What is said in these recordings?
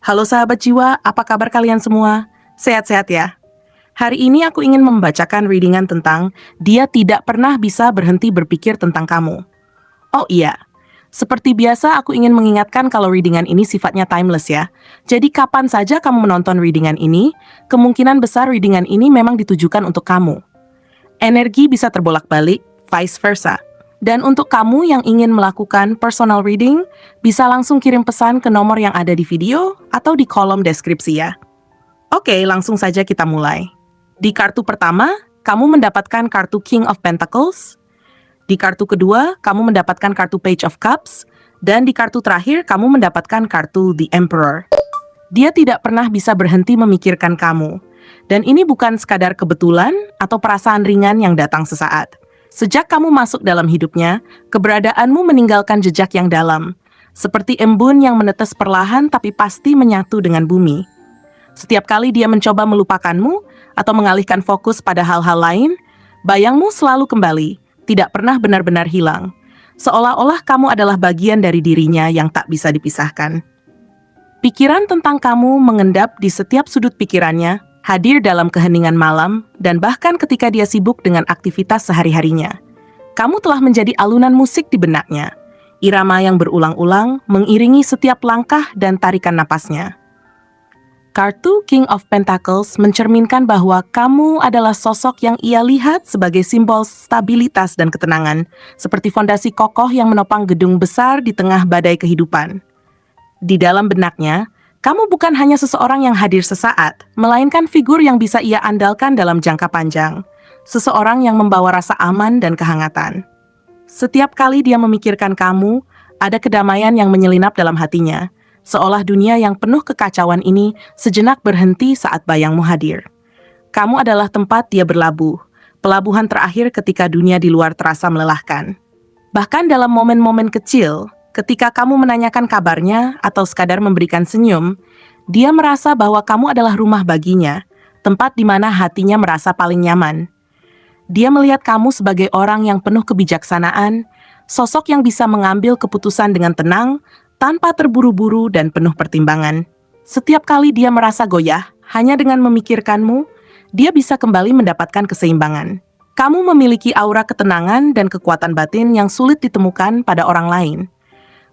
Halo sahabat jiwa, apa kabar kalian semua? Sehat-sehat ya? Hari ini aku ingin membacakan readingan tentang Dia Tidak Pernah Bisa Berhenti Berpikir Tentang Kamu. Oh iya, seperti biasa aku ingin mengingatkan kalau readingan ini sifatnya timeless ya. Jadi kapan saja kamu menonton readingan ini, kemungkinan besar readingan ini memang ditujukan untuk kamu. Energi bisa terbolak-balik, vice versa. Dan untuk kamu yang ingin melakukan personal reading, bisa langsung kirim pesan ke nomor yang ada di video atau di kolom deskripsi ya. Oke, langsung saja kita mulai. Di kartu pertama, kamu mendapatkan kartu King of Pentacles. Di kartu kedua, kamu mendapatkan kartu Page of Cups. Dan di kartu terakhir, kamu mendapatkan kartu The Emperor. Dia tidak pernah bisa berhenti memikirkan kamu. Dan ini bukan sekadar kebetulan atau perasaan ringan yang datang sesaat. Sejak kamu masuk dalam hidupnya, keberadaanmu meninggalkan jejak yang dalam. Seperti embun yang menetes perlahan tapi pasti menyatu dengan bumi. Setiap kali dia mencoba melupakanmu atau mengalihkan fokus pada hal-hal lain, bayangmu selalu kembali, tidak pernah benar-benar hilang. Seolah-olah kamu adalah bagian dari dirinya yang tak bisa dipisahkan. Pikiran tentang kamu mengendap di setiap sudut pikirannya, hadir dalam keheningan malam, dan bahkan ketika dia sibuk dengan aktivitas sehari-harinya. Kamu telah menjadi alunan musik di benaknya, irama yang berulang-ulang mengiringi setiap langkah dan tarikan napasnya. Kartu King of Pentacles mencerminkan bahwa kamu adalah sosok yang ia lihat sebagai simbol stabilitas dan ketenangan, seperti fondasi kokoh yang menopang gedung besar di tengah badai kehidupan. Di dalam benaknya, kamu bukan hanya seseorang yang hadir sesaat, melainkan figur yang bisa ia andalkan dalam jangka panjang. Seseorang yang membawa rasa aman dan kehangatan. Setiap kali dia memikirkan kamu, ada kedamaian yang menyelinap dalam hatinya. Seolah dunia yang penuh kekacauan ini sejenak berhenti saat bayangmu hadir. Kamu adalah tempat dia berlabuh, pelabuhan terakhir ketika dunia di luar terasa melelahkan. Bahkan dalam momen-momen kecil, ketika kamu menanyakan kabarnya atau sekadar memberikan senyum, dia merasa bahwa kamu adalah rumah baginya, tempat di mana hatinya merasa paling nyaman. Dia melihat kamu sebagai orang yang penuh kebijaksanaan, sosok yang bisa mengambil keputusan dengan tenang, tanpa terburu-buru dan penuh pertimbangan. Setiap kali dia merasa goyah, hanya dengan memikirkanmu, dia bisa kembali mendapatkan keseimbangan. Kamu memiliki aura ketenangan dan kekuatan batin yang sulit ditemukan pada orang lain.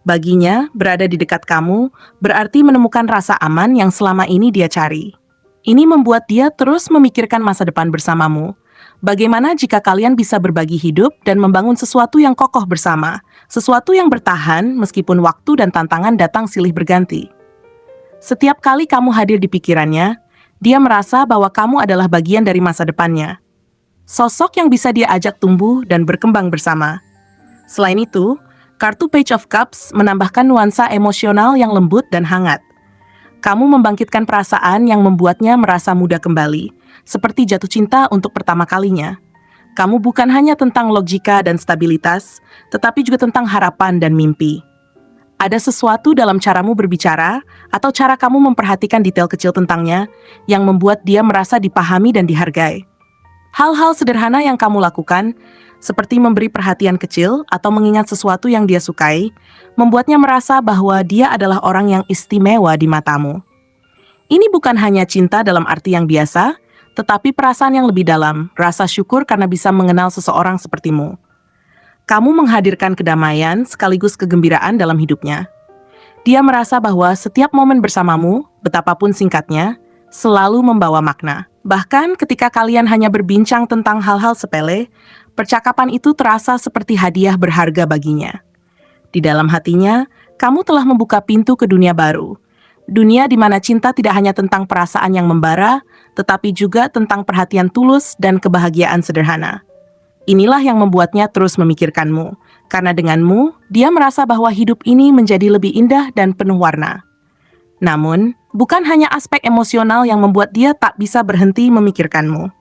Baginya, berada di dekat kamu berarti menemukan rasa aman yang selama ini dia cari. Ini membuat dia terus memikirkan masa depan bersamamu. Bagaimana jika kalian bisa berbagi hidup dan membangun sesuatu yang kokoh bersama, sesuatu yang bertahan meskipun waktu dan tantangan datang silih berganti. Setiap kali kamu hadir di pikirannya, dia merasa bahwa kamu adalah bagian dari masa depannya. Sosok yang bisa dia ajak tumbuh dan berkembang bersama. Selain itu, kartu Page of Cups menambahkan nuansa emosional yang lembut dan hangat. Kamu membangkitkan perasaan yang membuatnya merasa muda kembali, seperti jatuh cinta untuk pertama kalinya. Kamu bukan hanya tentang logika dan stabilitas, tetapi juga tentang harapan dan mimpi. Ada sesuatu dalam caramu berbicara, atau cara kamu memperhatikan detail kecil tentangnya, yang membuat dia merasa dipahami dan dihargai. Hal-hal sederhana yang kamu lakukan, seperti memberi perhatian kecil atau mengingat sesuatu yang dia sukai, membuatnya merasa bahwa dia adalah orang yang istimewa di matamu. Ini bukan hanya cinta dalam arti yang biasa, tetapi perasaan yang lebih dalam, rasa syukur karena bisa mengenal seseorang sepertimu. Kamu menghadirkan kedamaian sekaligus kegembiraan dalam hidupnya. Dia merasa bahwa setiap momen bersamamu, betapapun singkatnya, selalu membawa makna. Bahkan ketika kalian hanya berbincang tentang hal-hal sepele, percakapan itu terasa seperti hadiah berharga baginya. Di dalam hatinya, kamu telah membuka pintu ke dunia baru. Dunia di mana cinta tidak hanya tentang perasaan yang membara, tetapi juga tentang perhatian tulus dan kebahagiaan sederhana. Inilah yang membuatnya terus memikirkanmu, karena denganmu, dia merasa bahwa hidup ini menjadi lebih indah dan penuh warna. Namun, bukan hanya aspek emosional yang membuat dia tak bisa berhenti memikirkanmu.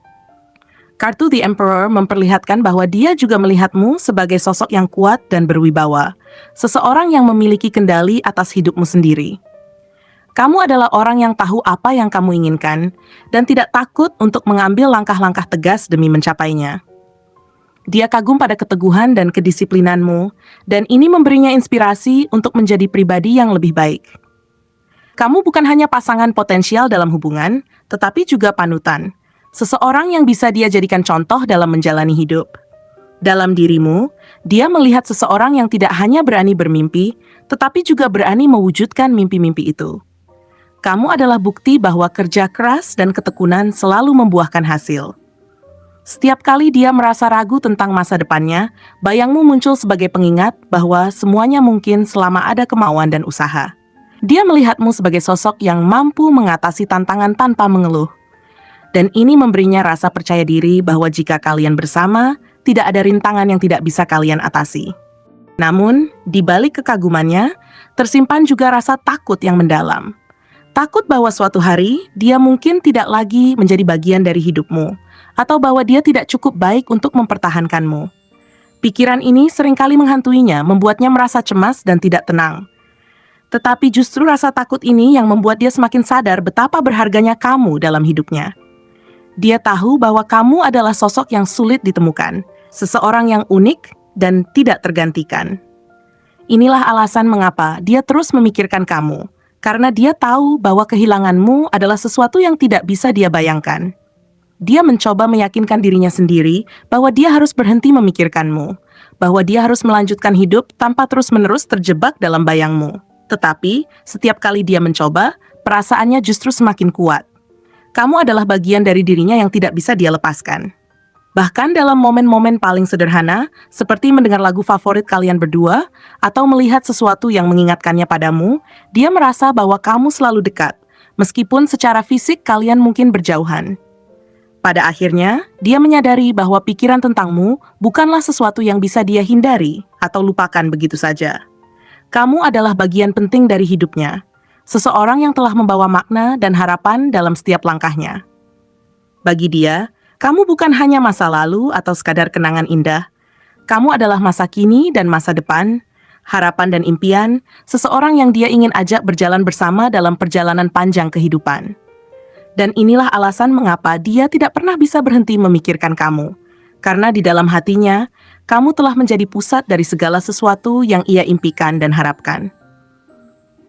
Kartu The Emperor memperlihatkan bahwa dia juga melihatmu sebagai sosok yang kuat dan berwibawa, seseorang yang memiliki kendali atas hidupmu sendiri. Kamu adalah orang yang tahu apa yang kamu inginkan dan tidak takut untuk mengambil langkah-langkah tegas demi mencapainya. Dia kagum pada keteguhan dan kedisiplinanmu, dan ini memberinya inspirasi untuk menjadi pribadi yang lebih baik. Kamu bukan hanya pasangan potensial dalam hubungan, tetapi juga panutan. Seseorang yang bisa dia jadikan contoh dalam menjalani hidup. Dalam dirimu, dia melihat seseorang yang tidak hanya berani bermimpi, tetapi juga berani mewujudkan mimpi-mimpi itu. Kamu adalah bukti bahwa kerja keras dan ketekunan selalu membuahkan hasil. Setiap kali dia merasa ragu tentang masa depannya, bayangmu muncul sebagai pengingat bahwa semuanya mungkin selama ada kemauan dan usaha. Dia melihatmu sebagai sosok yang mampu mengatasi tantangan tanpa mengeluh. Dan ini memberinya rasa percaya diri bahwa jika kalian bersama, tidak ada rintangan yang tidak bisa kalian atasi. Namun, di balik kekagumannya, tersimpan juga rasa takut yang mendalam. Takut bahwa suatu hari, dia mungkin tidak lagi menjadi bagian dari hidupmu, atau bahwa dia tidak cukup baik untuk mempertahankanmu. Pikiran ini seringkali menghantuinya, membuatnya merasa cemas dan tidak tenang. Tetapi justru rasa takut ini yang membuat dia semakin sadar betapa berharganya kamu dalam hidupnya. Dia tahu bahwa kamu adalah sosok yang sulit ditemukan, seseorang yang unik dan tidak tergantikan. Inilah alasan mengapa dia terus memikirkan kamu, karena dia tahu bahwa kehilanganmu adalah sesuatu yang tidak bisa dia bayangkan. Dia mencoba meyakinkan dirinya sendiri bahwa dia harus berhenti memikirkanmu, bahwa dia harus melanjutkan hidup tanpa terus-menerus terjebak dalam bayangmu. Tetapi, setiap kali dia mencoba, perasaannya justru semakin kuat. Kamu adalah bagian dari dirinya yang tidak bisa dia lepaskan. Bahkan dalam momen-momen paling sederhana, seperti mendengar lagu favorit kalian berdua, atau melihat sesuatu yang mengingatkannya padamu, dia merasa bahwa kamu selalu dekat, meskipun secara fisik kalian mungkin berjauhan. Pada akhirnya, dia menyadari bahwa pikiran tentangmu bukanlah sesuatu yang bisa dia hindari atau lupakan begitu saja. Kamu adalah bagian penting dari hidupnya, seseorang yang telah membawa makna dan harapan dalam setiap langkahnya. Bagi dia, kamu bukan hanya masa lalu atau sekadar kenangan indah. Kamu adalah masa kini dan masa depan, harapan dan impian, seseorang yang dia ingin ajak berjalan bersama dalam perjalanan panjang kehidupan. Dan inilah alasan mengapa dia tidak pernah bisa berhenti memikirkan kamu. Karena di dalam hatinya, kamu telah menjadi pusat dari segala sesuatu yang ia impikan dan harapkan.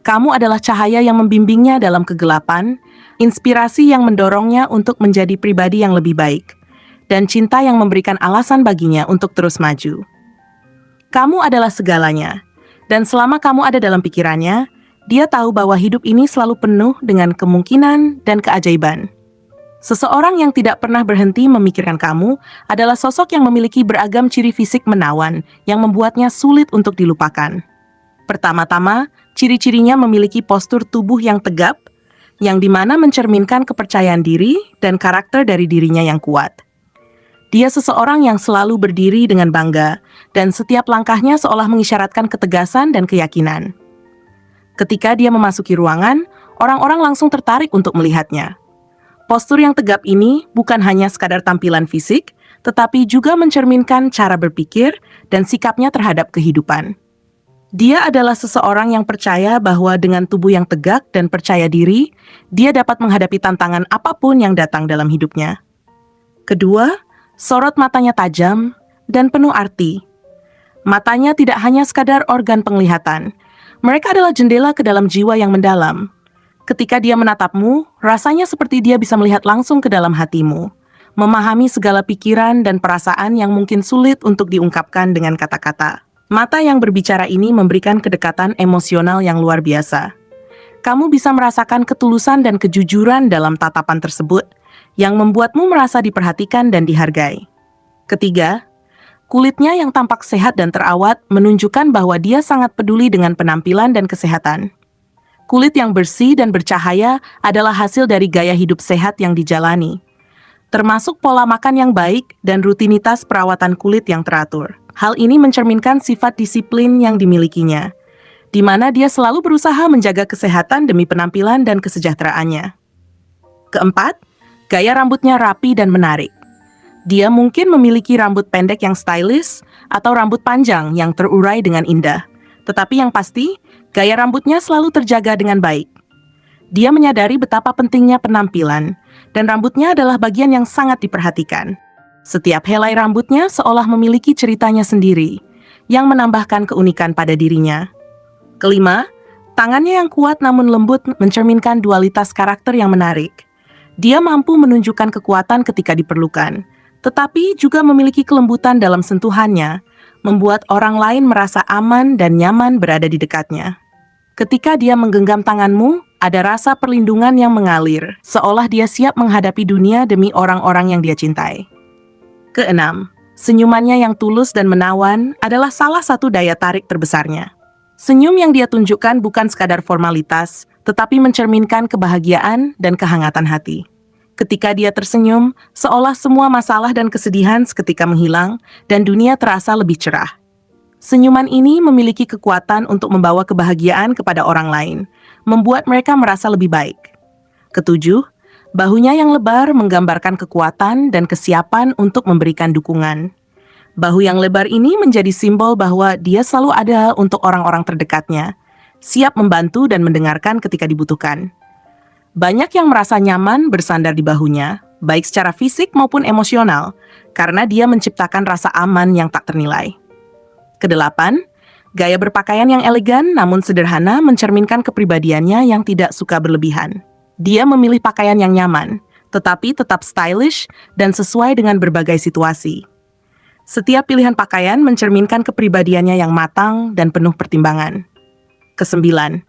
Kamu adalah cahaya yang membimbingnya dalam kegelapan, inspirasi yang mendorongnya untuk menjadi pribadi yang lebih baik, dan cinta yang memberikan alasan baginya untuk terus maju. Kamu adalah segalanya, dan selama kamu ada dalam pikirannya, dia tahu bahwa hidup ini selalu penuh dengan kemungkinan dan keajaiban. Seseorang yang tidak pernah berhenti memikirkan kamu adalah sosok yang memiliki beragam ciri fisik menawan yang membuatnya sulit untuk dilupakan. Pertama-tama, ciri-cirinya memiliki postur tubuh yang tegap, yang dimana mencerminkan kepercayaan diri dan karakter dari dirinya yang kuat. Dia seseorang yang selalu berdiri dengan bangga, dan setiap langkahnya seolah mengisyaratkan ketegasan dan keyakinan. Ketika dia memasuki ruangan, orang-orang langsung tertarik untuk melihatnya. Postur yang tegap ini bukan hanya sekadar tampilan fisik, tetapi juga mencerminkan cara berpikir dan sikapnya terhadap kehidupan. Dia adalah seseorang yang percaya bahwa dengan tubuh yang tegak dan percaya diri, dia dapat menghadapi tantangan apapun yang datang dalam hidupnya. Kedua, sorot matanya tajam dan penuh arti. Matanya tidak hanya sekadar organ penglihatan, mereka adalah jendela ke dalam jiwa yang mendalam. Ketika dia menatapmu, rasanya seperti dia bisa melihat langsung ke dalam hatimu, memahami segala pikiran dan perasaan yang mungkin sulit untuk diungkapkan dengan kata-kata. Mata yang berbicara ini memberikan kedekatan emosional yang luar biasa. Kamu bisa merasakan ketulusan dan kejujuran dalam tatapan tersebut, yang membuatmu merasa diperhatikan dan dihargai. Ketiga, kulitnya yang tampak sehat dan terawat menunjukkan bahwa dia sangat peduli dengan penampilan dan kesehatan. Kulit yang bersih dan bercahaya adalah hasil dari gaya hidup sehat yang dijalani, termasuk pola makan yang baik dan rutinitas perawatan kulit yang teratur. Hal ini mencerminkan sifat disiplin yang dimilikinya, di mana dia selalu berusaha menjaga kesehatan demi penampilan dan kesejahteraannya. Keempat, gaya rambutnya rapi dan menarik. Dia mungkin memiliki rambut pendek yang stylish atau rambut panjang yang terurai dengan indah. Tetapi yang pasti, gaya rambutnya selalu terjaga dengan baik. Dia menyadari betapa pentingnya penampilan, dan rambutnya adalah bagian yang sangat diperhatikan. Setiap helai rambutnya seolah memiliki ceritanya sendiri, yang menambahkan keunikan pada dirinya. Kelima, Tangannya yang kuat namun lembut mencerminkan dualitas karakter yang menarik. Dia mampu menunjukkan kekuatan ketika diperlukan, tetapi juga memiliki kelembutan dalam sentuhannya, membuat orang lain merasa aman dan nyaman berada di dekatnya. Ketika dia menggenggam tanganmu, ada rasa perlindungan yang mengalir, seolah dia siap menghadapi dunia demi orang-orang yang dia cintai. Keenam, senyumannya yang tulus dan menawan adalah salah satu daya tarik terbesarnya. Senyum yang dia tunjukkan bukan sekadar formalitas, tetapi mencerminkan kebahagiaan dan kehangatan hati. Ketika dia tersenyum, seolah semua masalah dan kesedihan seketika menghilang, dan dunia terasa lebih cerah. Senyuman ini memiliki kekuatan untuk membawa kebahagiaan kepada orang lain, membuat mereka merasa lebih baik. Ketujuh, bahunya yang lebar menggambarkan kekuatan dan kesiapan untuk memberikan dukungan. Bahu yang lebar ini menjadi simbol bahwa dia selalu ada untuk orang-orang terdekatnya, siap membantu dan mendengarkan ketika dibutuhkan. Banyak yang merasa nyaman bersandar di bahunya, baik secara fisik maupun emosional, karena dia menciptakan rasa aman yang tak ternilai. Kedelapan, gaya berpakaian yang elegan namun sederhana mencerminkan kepribadiannya yang tidak suka berlebihan. Dia memilih pakaian yang nyaman, tetapi tetap stylish dan sesuai dengan berbagai situasi. Setiap pilihan pakaian mencerminkan kepribadiannya yang matang dan penuh pertimbangan. Kesembilan,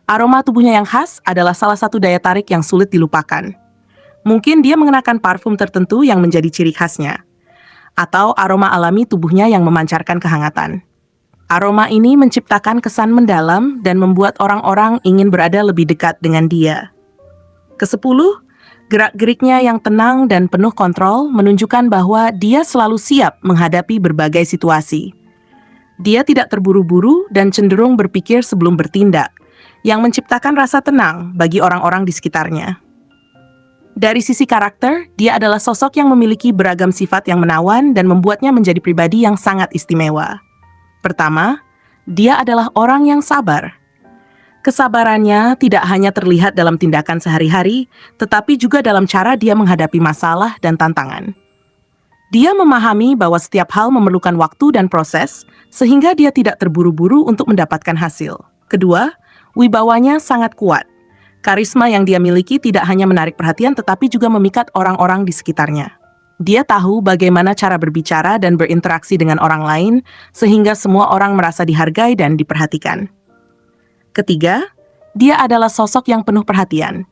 aroma tubuhnya yang khas adalah salah satu daya tarik yang sulit dilupakan. Mungkin dia mengenakan parfum tertentu yang menjadi ciri khasnya, atau aroma alami tubuhnya yang memancarkan kehangatan. Aroma ini menciptakan kesan mendalam dan membuat orang-orang ingin berada lebih dekat dengan dia. Kesepuluh, gerak-geriknya yang tenang dan penuh kontrol menunjukkan bahwa dia selalu siap menghadapi berbagai situasi. Dia tidak terburu-buru dan cenderung berpikir sebelum bertindak, yang menciptakan rasa tenang bagi orang-orang di sekitarnya. Dari sisi karakter, dia adalah sosok yang memiliki beragam sifat yang menawan dan membuatnya menjadi pribadi yang sangat istimewa. Pertama, dia adalah orang yang sabar. Kesabarannya tidak hanya terlihat dalam tindakan sehari-hari, tetapi juga dalam cara dia menghadapi masalah dan tantangan. Dia memahami bahwa setiap hal memerlukan waktu dan proses, sehingga dia tidak terburu-buru untuk mendapatkan hasil. Kedua, wibawanya sangat kuat. Karisma yang dia miliki tidak hanya menarik perhatian, tetapi juga memikat orang-orang di sekitarnya. Dia tahu bagaimana cara berbicara dan berinteraksi dengan orang lain, sehingga semua orang merasa dihargai dan diperhatikan. Ketiga, dia adalah sosok yang penuh perhatian.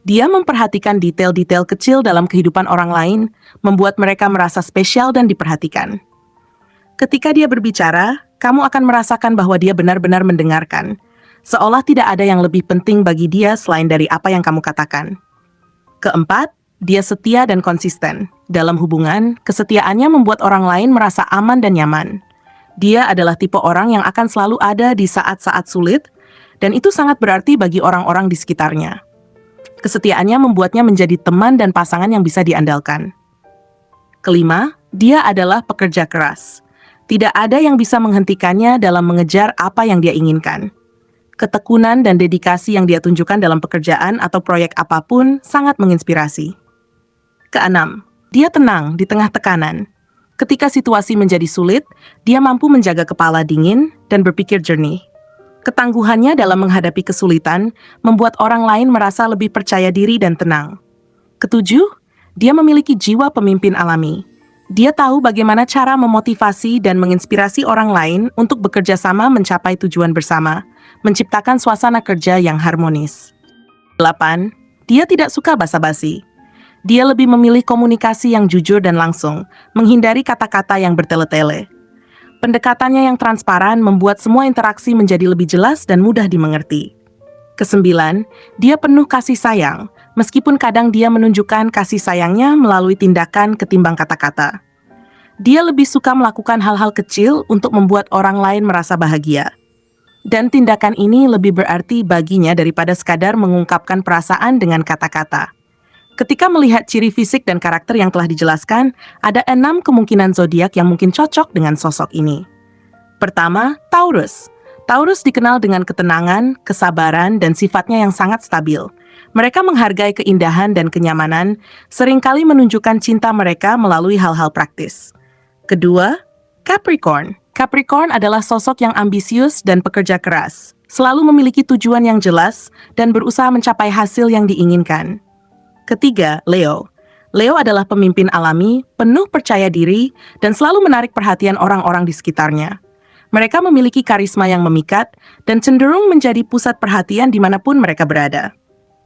Dia memperhatikan detail-detail kecil dalam kehidupan orang lain, membuat mereka merasa spesial dan diperhatikan. Ketika dia berbicara, kamu akan merasakan bahwa dia benar-benar mendengarkan, seolah tidak ada yang lebih penting bagi dia selain dari apa yang kamu katakan. Keempat, dia setia dan konsisten. Dalam hubungan, kesetiaannya membuat orang lain merasa aman dan nyaman. Dia adalah tipe orang yang akan selalu ada di saat-saat sulit, dan itu sangat berarti bagi orang-orang di sekitarnya. Kesetiaannya membuatnya menjadi teman dan pasangan yang bisa diandalkan. Kelima, dia adalah pekerja keras. Tidak ada yang bisa menghentikannya dalam mengejar apa yang dia inginkan. Ketekunan dan dedikasi yang dia tunjukkan dalam pekerjaan atau proyek apapun sangat menginspirasi. Keenam, dia tenang di tengah tekanan. Ketika situasi menjadi sulit, dia mampu menjaga kepala dingin dan berpikir jernih. Ketangguhannya dalam menghadapi kesulitan membuat orang lain merasa lebih percaya diri dan tenang. Ketujuh, dia memiliki jiwa pemimpin alami. Dia tahu bagaimana cara memotivasi dan menginspirasi orang lain untuk bekerja sama mencapai tujuan bersama, menciptakan suasana kerja yang harmonis. 8. Dia tidak suka basa-basi. Dia lebih memilih komunikasi yang jujur dan langsung, menghindari kata-kata yang bertele-tele. Pendekatannya yang transparan membuat semua interaksi menjadi lebih jelas dan mudah dimengerti. Kesembilan, dia penuh kasih sayang, meskipun kadang dia menunjukkan kasih sayangnya melalui tindakan ketimbang kata-kata. Dia lebih suka melakukan hal-hal kecil untuk membuat orang lain merasa bahagia. Dan tindakan ini lebih berarti baginya daripada sekadar mengungkapkan perasaan dengan kata-kata. Ketika melihat ciri fisik dan karakter yang telah dijelaskan, ada 6 kemungkinan zodiak yang mungkin cocok dengan sosok ini. Pertama, Taurus. Taurus dikenal dengan ketenangan, kesabaran, dan sifatnya yang sangat stabil. Mereka menghargai keindahan dan kenyamanan, seringkali menunjukkan cinta mereka melalui hal-hal praktis. Kedua, Capricorn. Capricorn adalah sosok yang ambisius dan pekerja keras, selalu memiliki tujuan yang jelas dan berusaha mencapai hasil yang diinginkan. Ketiga, Leo. Leo adalah pemimpin alami, penuh percaya diri, dan selalu menarik perhatian orang-orang di sekitarnya. Mereka memiliki karisma yang memikat dan cenderung menjadi pusat perhatian dimanapun mereka berada.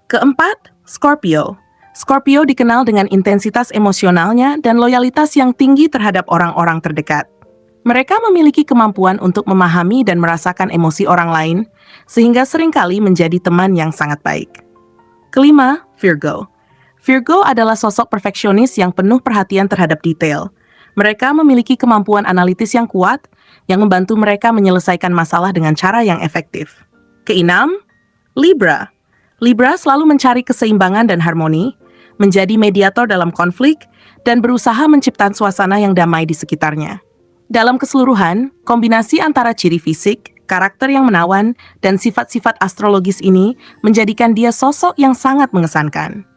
Keempat, Scorpio. Scorpio dikenal dengan intensitas emosionalnya dan loyalitas yang tinggi terhadap orang-orang terdekat. Mereka memiliki kemampuan untuk memahami dan merasakan emosi orang lain, sehingga seringkali menjadi teman yang sangat baik. Kelima, Virgo. Virgo adalah sosok perfeksionis yang penuh perhatian terhadap detail. Mereka memiliki kemampuan analitis yang kuat, yang membantu mereka menyelesaikan masalah dengan cara yang efektif. Keenam, Libra. Libra selalu mencari keseimbangan dan harmoni, menjadi mediator dalam konflik, dan berusaha menciptakan suasana yang damai di sekitarnya. Dalam keseluruhan, kombinasi antara ciri fisik, karakter yang menawan, dan sifat-sifat astrologis ini menjadikan dia sosok yang sangat mengesankan.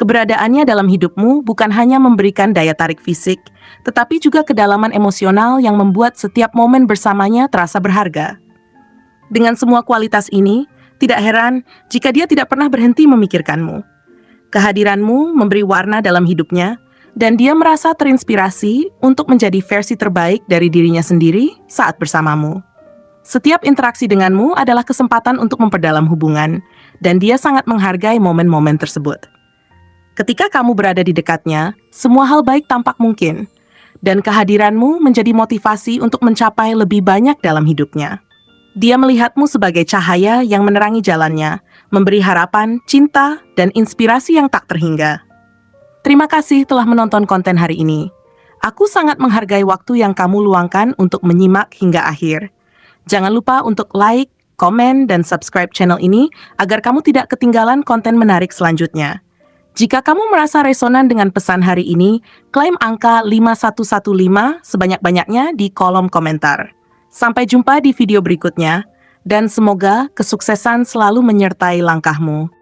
Keberadaannya dalam hidupmu bukan hanya memberikan daya tarik fisik, tetapi juga kedalaman emosional yang membuat setiap momen bersamanya terasa berharga. Dengan semua kualitas ini, tidak heran jika dia tidak pernah berhenti memikirkanmu. Kehadiranmu memberi warna dalam hidupnya, dan dia merasa terinspirasi untuk menjadi versi terbaik dari dirinya sendiri saat bersamamu. Setiap interaksi denganmu adalah kesempatan untuk memperdalam hubungan, dan dia sangat menghargai momen-momen tersebut. Ketika kamu berada di dekatnya, semua hal baik tampak mungkin, dan kehadiranmu menjadi motivasi untuk mencapai lebih banyak dalam hidupnya. Dia melihatmu sebagai cahaya yang menerangi jalannya, memberi harapan, cinta, dan inspirasi yang tak terhingga. Terima kasih telah menonton konten hari ini. Aku sangat menghargai waktu yang kamu luangkan untuk menyimak hingga akhir. Jangan lupa untuk like, komen, dan subscribe channel ini agar kamu tidak ketinggalan konten menarik selanjutnya. Jika kamu merasa resonan dengan pesan hari ini, klaim angka 5115 sebanyak-banyaknya di kolom komentar. Sampai jumpa di video berikutnya, dan semoga kesuksesan selalu menyertai langkahmu.